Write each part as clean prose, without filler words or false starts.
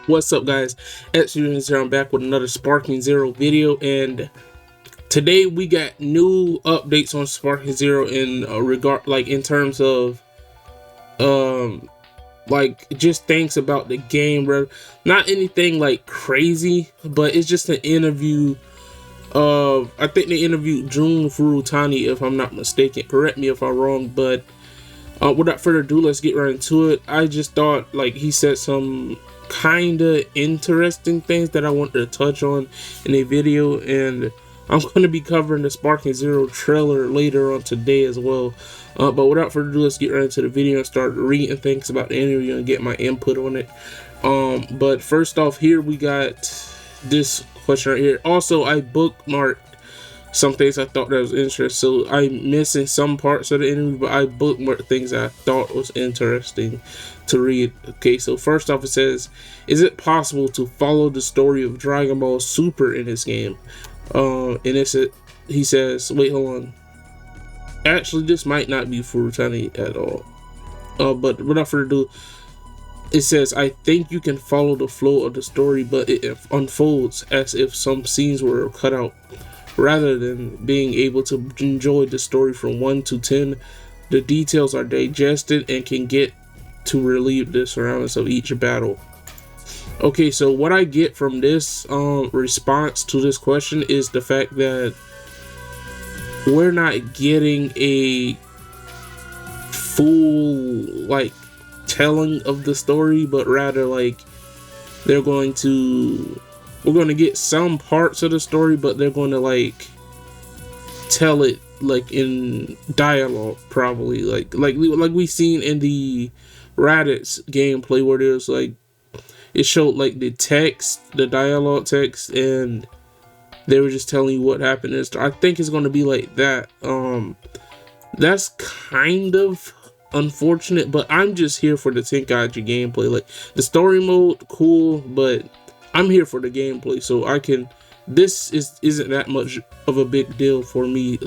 What's up, guys? X here. I'm back with another Sparking Zero video, and today we got new updates on Sparking Zero in in terms of just things about the game, bro. Not anything like crazy, but it's just an interview of, I think they interviewed Jun Furutani, if I'm not mistaken. Correct me if I'm wrong, but without further ado, let's get right into it. I just thought he said some kind of interesting things that I wanted to touch on in a video, and I'm going to be covering the Sparking Zero trailer later on today as well. But without further ado, let's get right into the video and start reading things about the interview and get my input on it. But first off, here we got this question right here. Also, I bookmarked some things I thought that was interesting, so I'm missing some parts of the interview, but I bookmarked things I thought was interesting to read. Okay, so first off, it says, is it possible to follow the story of Dragon Ball Super in this game? And he says, wait, hold on. Actually, this might not be Furutani at all. But without further ado, it says, I think you can follow the flow of the story, but it unfolds as if some scenes were cut out. Rather than being able to enjoy the story from 1 to 10, the details are digested and can get to relieve the surroundings of each battle. Okay, so what I get from this response to this question is the fact that we're not getting a full telling of the story, but rather we're going to get some parts of the story, but they're going to tell it in dialogue, probably like we seen in the Raditz gameplay, where there's it showed the text, the dialogue text, and they were just telling you what happened in the story. I think it's going to be like that. That's kind of unfortunate, but I'm just here for the Tenkaichi gameplay. The story mode, cool, but I'm here for the gameplay, so this isn't that much of a big deal for me.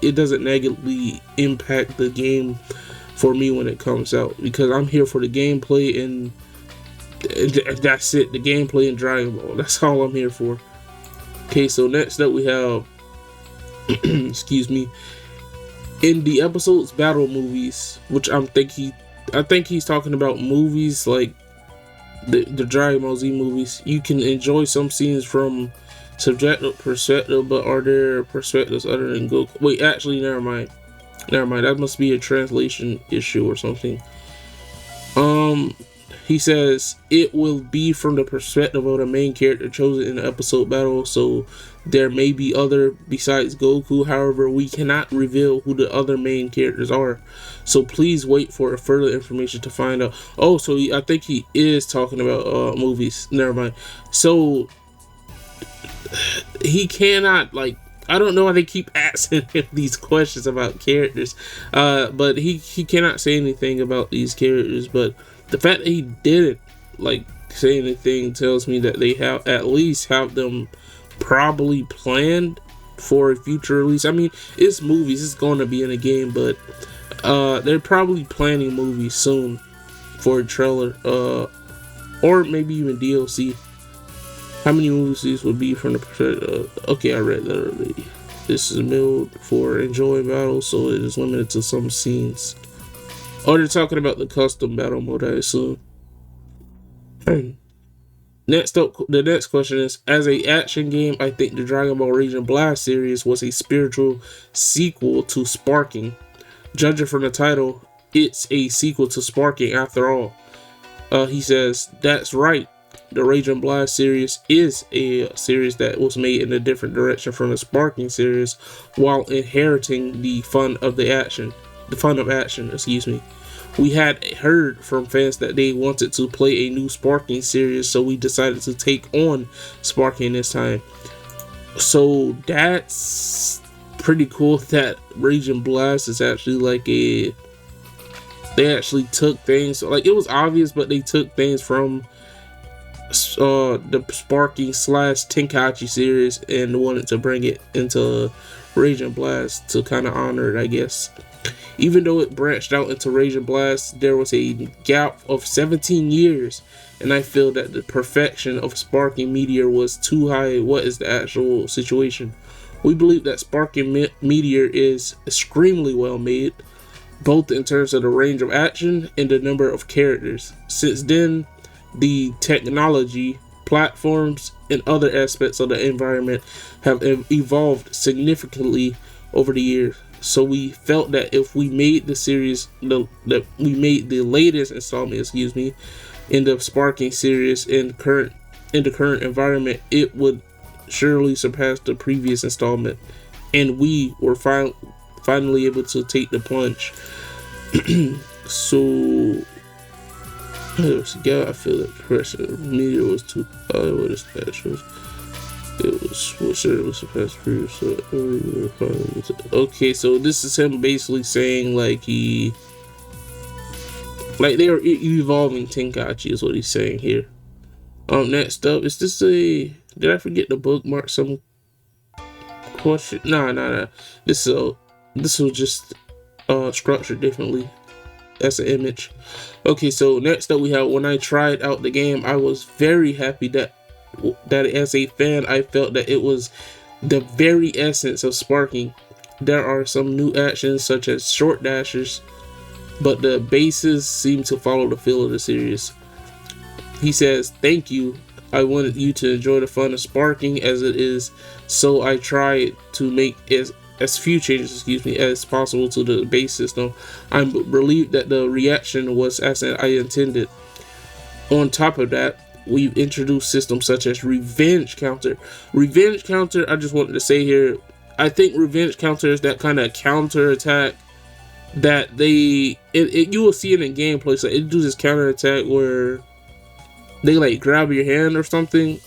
It doesn't negatively impact the game for me when it comes out, because I'm here for the gameplay, and that's it. The gameplay in Dragon Ball, that's all I'm here for. Okay, so next up we have excuse me, in the episode's battle movies, which I think he's talking about movies like the Dragon Ball Z movies. You can enjoy some scenes from subjective perspective, but are there perspectives other than Goku? Wait, actually, never mind. That must be a translation issue or something. He says it will be from the perspective of the main character chosen in the episode battle, so there may be other besides Goku. However, we cannot reveal who the other main characters are, so please wait for further information to find out. Oh, so I think he is talking about movies. Never mind. So he cannot I don't know why they keep asking him these questions about characters, but he cannot say anything about these characters. But the fact that he didn't say anything tells me that they have at least have them probably planned for a future release. I mean, it's movies, it's going to be in a game, but they're probably planning movies soon for a trailer, or maybe even DLC. How many movies would be from the okay, I read that already. This is a mode for enjoying battles, so it is limited to some scenes. Oh, they're talking about the custom battle mode, I assume. Next up, the next question is, as a action game, I think the Dragon Ball Raging Blast series was a spiritual sequel to Sparking. Judging from the title, it's a sequel to Sparking after all. He says, that's right. The Raging Blast series is a series that was made in a different direction from the Sparking series, while inheriting the fun of action, excuse me. We had heard from fans that they wanted to play a new Sparking series, so we decided to take on Sparking this time. So that's pretty cool that Raging Blast is actually they actually took things, it was obvious, but they took things from the Sparking / Tenkaichi series and wanted to bring it into Raging Blast to kind of honor it, I guess. Even though it branched out into Raging Blast, there was a gap of 17 years, and I feel that the perfection of Sparking Meteor was too high. What is the actual situation? We believe that Sparking Meteor is extremely well made, both in terms of the range of action and the number of characters. Since then, the technology, platforms, and other aspects of the environment have evolved significantly over the years. So we felt that if we made the series, that we made the latest installment, in the Sparking series in the current environment, it would surely surpass the previous installment, and we were finally able to take the plunge. So, I feel that the pressure meteor was too high with its actuals. It was what surely surpassed previous. So okay, so this is him basically saying like they are evolving Tenkaichi is what he's saying here. Next up, is this a? Did I forget to bookmark some question? Nah. This was just structured differently. That's an image. Okay, so next up we have, when I tried out the game, I was very happy that as a fan, I felt that it was the very essence of Sparking. There are some new actions such as short dashes, but the bases seem to follow the feel of the series. He says, "Thank you. I wanted you to enjoy the fun of Sparking as it is, so I tried to make as few changes, as possible to the base system. I'm relieved that the reaction was as I intended. On top of that, we've introduced systems such as Revenge Counter. Revenge Counter, I just wanted to say here, I think Revenge Counter is that kind of counter attack that you will see it in gameplay. So it does this counter attack where they like grab your hand or something,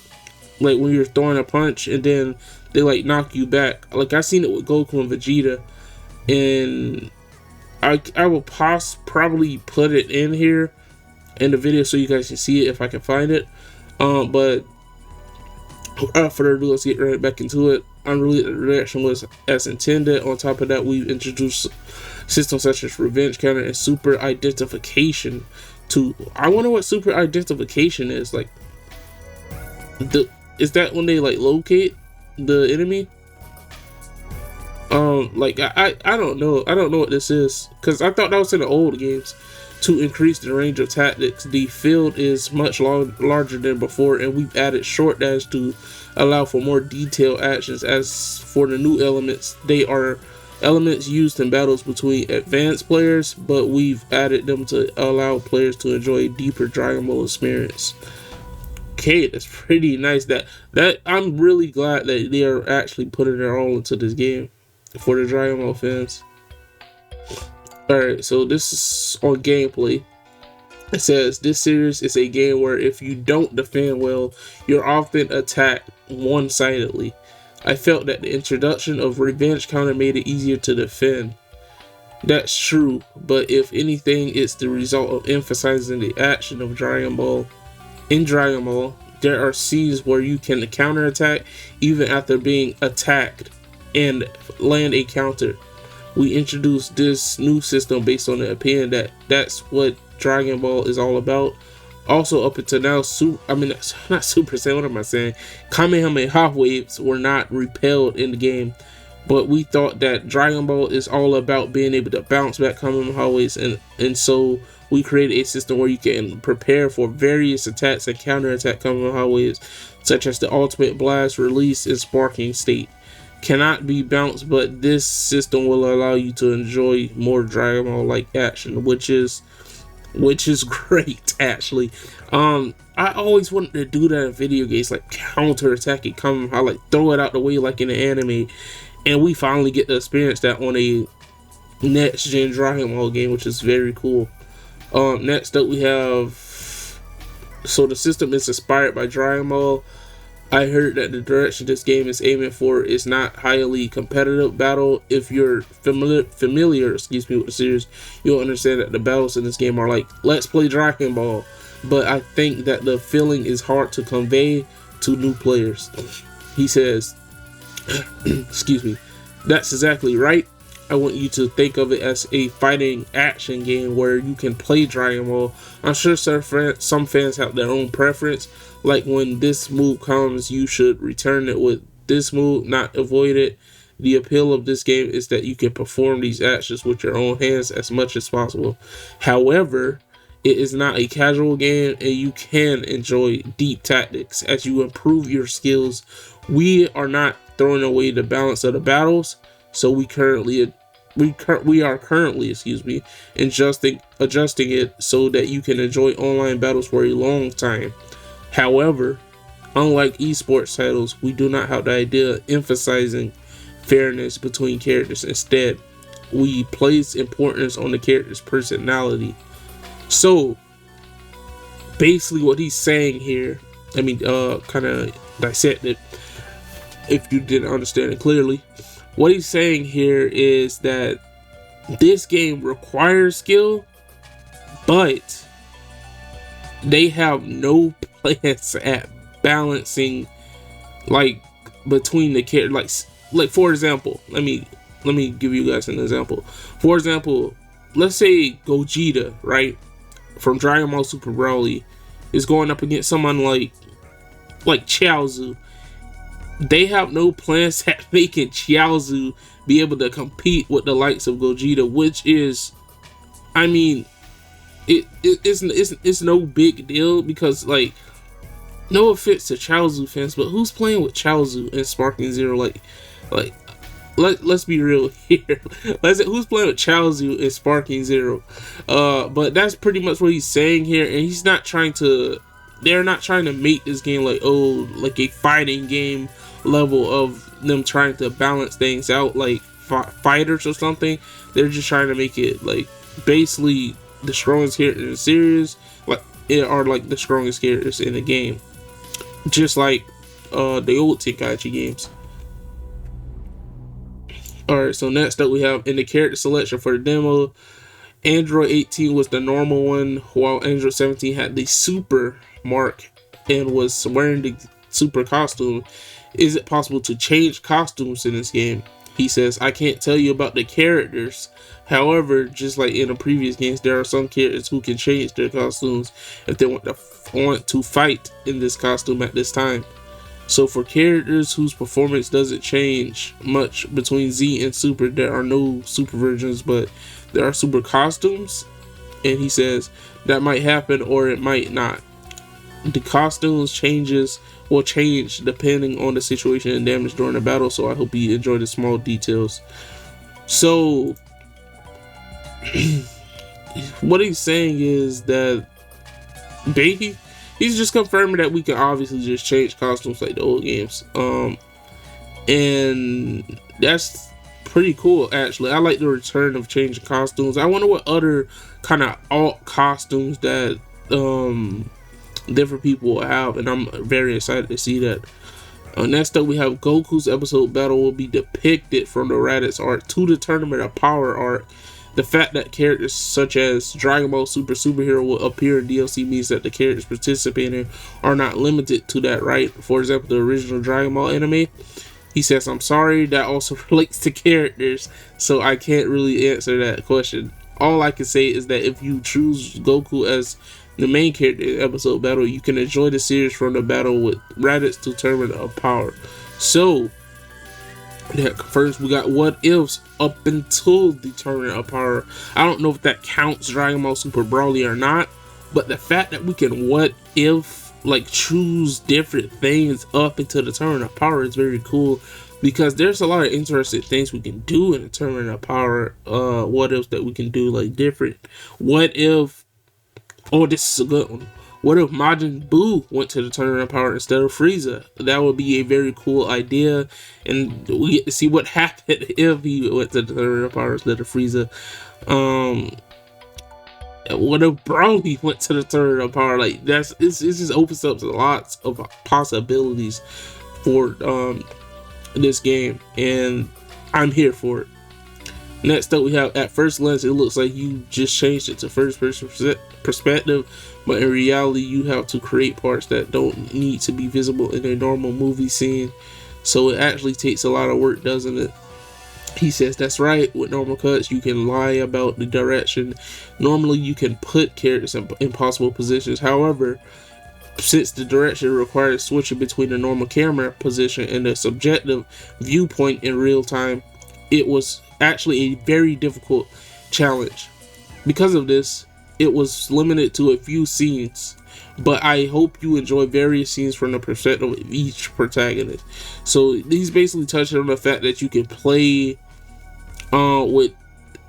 like when you're throwing a punch, and then they like knock you back. Like I've seen it with Goku and Vegeta, and I will probably put it in here in the video so you guys can see it if I can find it. But without further ado, let's get right back into it. Unrelated, the reaction was as intended. On top of that, we've introduced systems such as Revenge Counter and Super Identification. I wonder what Super Identification is. Like, is that when they like locate the enemy? Like I don't know. I don't know what this is, because I thought that was in the old games. To increase the range of tactics, the field is much larger than before, and we've added short dash to allow for more detailed actions. As for the new elements, they are elements used in battles between advanced players, but we've added them to allow players to enjoy a deeper Dragon Ball experience. Okay, that's pretty nice. That I'm really glad that they are actually putting their all into this game for the Dragon Ball fans. Alright, so this is on gameplay. It says, this series is a game where if you don't defend well, you're often attacked one-sidedly. I felt that the introduction of Revenge Counter made it easier to defend. That's true, but if anything, it's the result of emphasizing the action of Dragon Ball. In Dragon Ball, there are scenes where you can counterattack even after being attacked and land a counter. We introduced this new system based on the opinion that that's what Dragon Ball is all about. Also, up until now, not Super Saiyan, what am I saying? Kamehameha waves were not repelled in the game, but we thought that Dragon Ball is all about being able to bounce back Kamehameha waves, and so we created a system where you can prepare for various attacks and counterattack Kamehameha waves, such as the Ultimate Blast, Release, and Sparking State. Cannot be bounced, but this system will allow you to enjoy more Dragon Ball like action, which is great actually. I always wanted to do that in video games, like counter attacking Kamehameha, like throw it out the way like in the anime, and we finally get to experience that on a next gen Dragon Ball game, which is very cool. Next up we have, so the system is inspired by Dragon Ball. I heard that the direction this game is aiming for is not highly competitive battle. If you're familiar with the series, you'll understand that the battles in this game are like, let's play Dragon Ball. But I think that the feeling is hard to convey to new players. He says, excuse me, that's exactly right. I want you to think of it as a fighting action game where you can play Dragon Ball. I'm sure some fans have their own preference. Like when this move comes, you should return it with this move, not avoid it. The appeal of this game is that you can perform these actions with your own hands as much as possible. However, it is not a casual game, and you can enjoy deep tactics as you improve your skills. We are not throwing away the balance of the battles, so we are currently adjusting it so that you can enjoy online battles for a long time. However, unlike esports titles, we do not have the idea of emphasizing fairness between characters. Instead, we place importance on the character's personality. So basically what he's saying here, kind of dissect it if you didn't understand it clearly. What he's saying here is that this game requires skill, but they have no plans at balancing like between the characters. Like for example, let me give you guys an example. For example, let's say Gogeta, right, from Dragon Ball Super Broly, is going up against someone like Chiaozu. They have no plans at making Chiaozu be able to compete with the likes of Gogeta, which is, it's no big deal because, like, no offense to Chiaozu fans, but who's playing with Chiaozu in Sparking Zero? Let's be real here. Who's playing with Chiaozu in Sparking Zero? But that's pretty much what he's saying here, and he's not trying to. They're not trying to make this game like a fighting game level of them trying to balance things out like fighters or something. They're just trying to make it like basically the strongest characters in the series, like it are like the strongest characters in the game, just like the old Tenkaichi games. Alright, so next up we have in the character selection for the demo, Android 18 was the normal one, while Android 17 had the super mark and was wearing the super costume. Is it possible to change costumes in this game? He says, I can't tell you about the characters. However, just like in the previous games, there are some characters who can change their costumes if they want to fight in this costume at this time. So for characters whose performance doesn't change much between Z and Super, there are no Super versions, but there are Super costumes. And he says that might happen or it might not. The costumes will change depending on the situation and damage during the battle, so I hope you enjoy the small details. So what he's saying is that he's just confirming that we can obviously just change costumes like the old games. And that's pretty cool actually. I like the return of changing costumes. I wonder what other kind of alt costumes that different people will have, and I'm very excited to see that. Next up we have Goku's episode battle will be depicted from the Raditz art to the Tournament of Power art. The fact that characters such as Dragon Ball Super Superhero will appear in DLC means that the characters participating are not limited to that, right? For example, the original Dragon Ball anime. He says, I'm sorry, that also relates to characters, so I can't really answer that question. All I can say is that if you choose Goku as the main character in episode battle, you can enjoy the series from the battle with Raditz to Tournament of Power. So that confirms we got what ifs up until the Tournament of Power. I don't know if that counts Dragon Ball Super Broly or not, but the fact that we can what if, like, choose different things up into the Tournament of Power is very cool, because there's a lot of interesting things we can do in the Tournament of Power. What ifs that we can do, like different what if. Oh, this is a good one. What if Majin Buu went to the Tournament of Power instead of Frieza? That would be a very cool idea, and we get to see what happened if he went to the Tournament of Power instead of Frieza. What if Broly went to the Tournament of Power? Like, it just opens up lots of possibilities for this game, and I'm here for it. Next up we have at first glance it looks like you just changed it to first person perspective, but in reality you have to create parts that don't need to be visible in a normal movie scene, so it actually takes a lot of work, doesn't it? He says that's right. With normal cuts, you can lie about the direction. Normally, you can put characters in impossible positions. However, since the direction requires switching between the normal camera position and the subjective viewpoint in real time, it was actually a very difficult challenge. Because of this, it was limited to a few scenes, but I hope you enjoy various scenes from the perspective of each protagonist. So he's basically touching on the fact that you can play with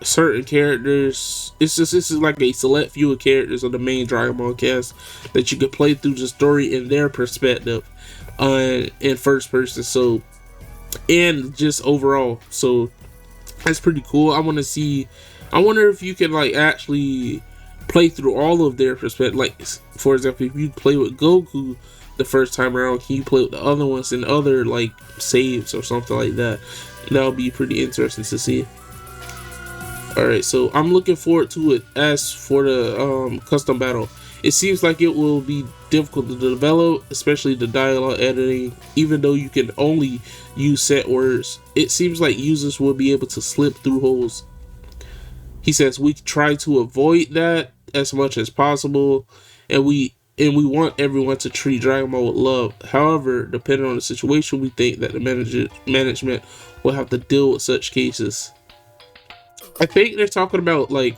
certain characters. This is like a select few of characters on the main Dragon Ball cast that you can play through the story in their perspective, in first person. So, and just overall, so that's pretty cool. I wonder if you can like actually play through all of their perspective. Like, for example, if you play with Goku the first time around, can you play with the other ones in other like saves or something like that? That would be pretty interesting to see. Alright, so I'm looking forward to it. As for the custom battle, it seems like it will be difficult to develop, especially the dialogue editing. Even though you can only use set words, it seems like users will be able to slip through holes. He says we try to avoid that as much as possible, and we want everyone to treat Dragon Ball with love. However, depending on the situation, we think that the management will have to deal with such cases. I think they're talking about like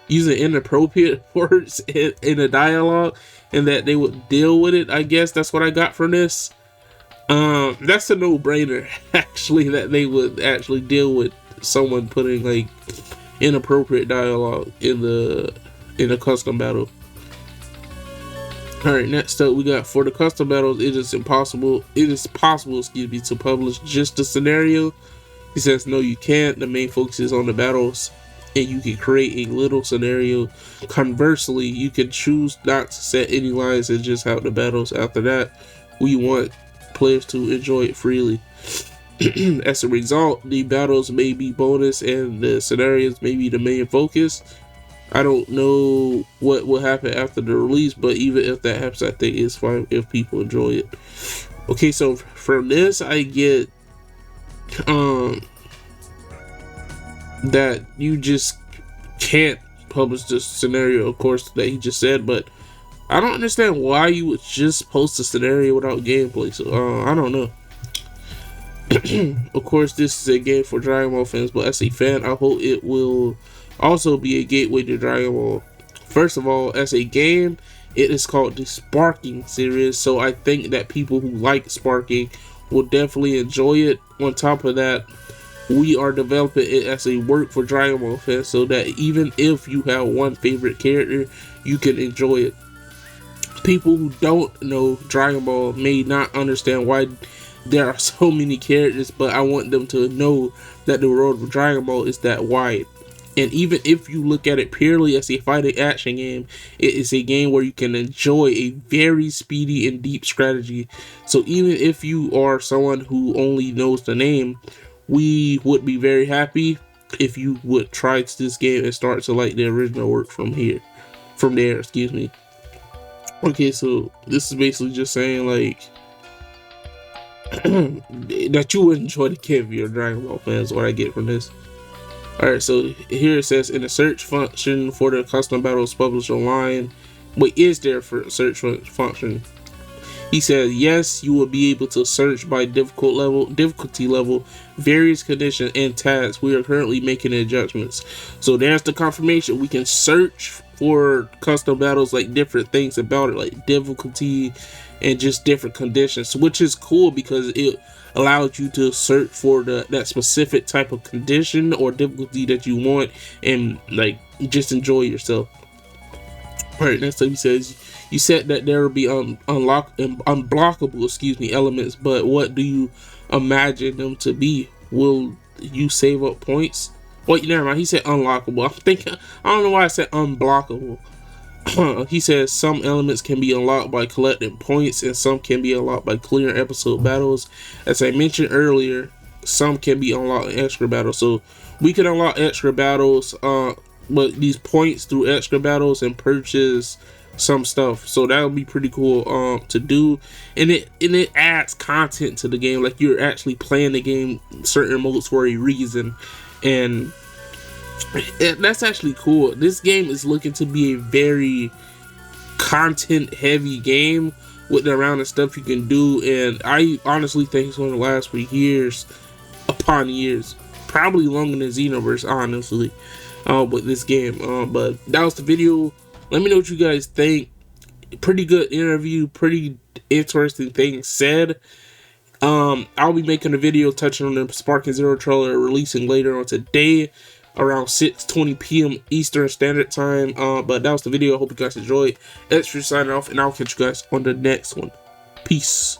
using inappropriate words in a dialogue, and that they would deal with it. I guess that's what I got from this. That's a no-brainer, actually, that they would actually deal with someone putting like inappropriate dialogue in a custom battle. All right, next up we got, for the custom battles, it is possible, excuse me, to publish just the scenario. He says no, you can't. The main focus is on the battles, and you can create a little scenario. Conversely, you can choose not to set any lines and just have the battles. After that, we want players to enjoy it freely. As a result, the battles may be bonus and the scenarios may be the main focus. I don't know what will happen after the release, but even if that happens, I think it's fine if people enjoy it. Okay, so from this I get that you just can't publish this scenario, of course, that he just said, but I don't understand why you would just post a scenario without gameplay. So I don't know. Of course, this is a game for Dragon Ball fans, but as a fan, I hope it will also be a gateway to Dragon Ball. First of all, as a game, it is called the Sparking series, so I think that people who like Sparking will definitely enjoy it. On top of that, we are developing it as a work for Dragon Ball fans, so that even if you have one favorite character, you can enjoy it. People who don't know Dragon Ball may not understand why there are so many characters, but I want them to know that the world of Dragon Ball is that wide. And even if you look at it purely as a fighting action game, it is a game where you can enjoy a very speedy and deep strategy. So even if you are someone who only knows the name, we would be very happy if you would try this game and start to like the original work from there, excuse me. Okay, so this is basically just saying like that you would enjoy the game if you're a Dragon Ball fan, is what I get from this. Alright, so here it says, in the search function for the custom battles published online. Wait, is there for search function? He said yes, you will be able to search by difficulty level, various conditions, and tasks. We are currently making adjustments. So there's the confirmation. We can search for custom battles, like different things about it, like difficulty and just different conditions, which is cool because it allows you to search for that specific type of condition or difficulty that you want, and like just enjoy yourself. All right, next time he says, you said that there will be unblockable, excuse me, elements, but what do you imagine them to be? Will you save up points? Wait, never mind. He said unlockable. I'm thinking, I don't know why I said unblockable. He says some elements can be unlocked by collecting points, and some can be unlocked by clearing episode battles. As I mentioned earlier, some can be unlocked in extra battles. So we can unlock extra battles, but these points through extra battles and purchase some stuff, so that would be pretty cool to do. And it adds content to the game, like you're actually playing the game certain modes for a reason, and that's actually cool. This game is looking to be a very content heavy game with the amount of stuff you can do, and I honestly think it's going to last for years upon years, probably longer than Xenoverse, honestly, with this game. But that was the video. Let me know what you guys think. Pretty good interview, pretty interesting things said. I'll be making a video touching on the Sparking Zero trailer, releasing later on today around 6:20 p.m. Eastern Standard Time. But that was the video. I hope you guys enjoyed. Extra signing off, and I'll catch you guys on the next one. Peace.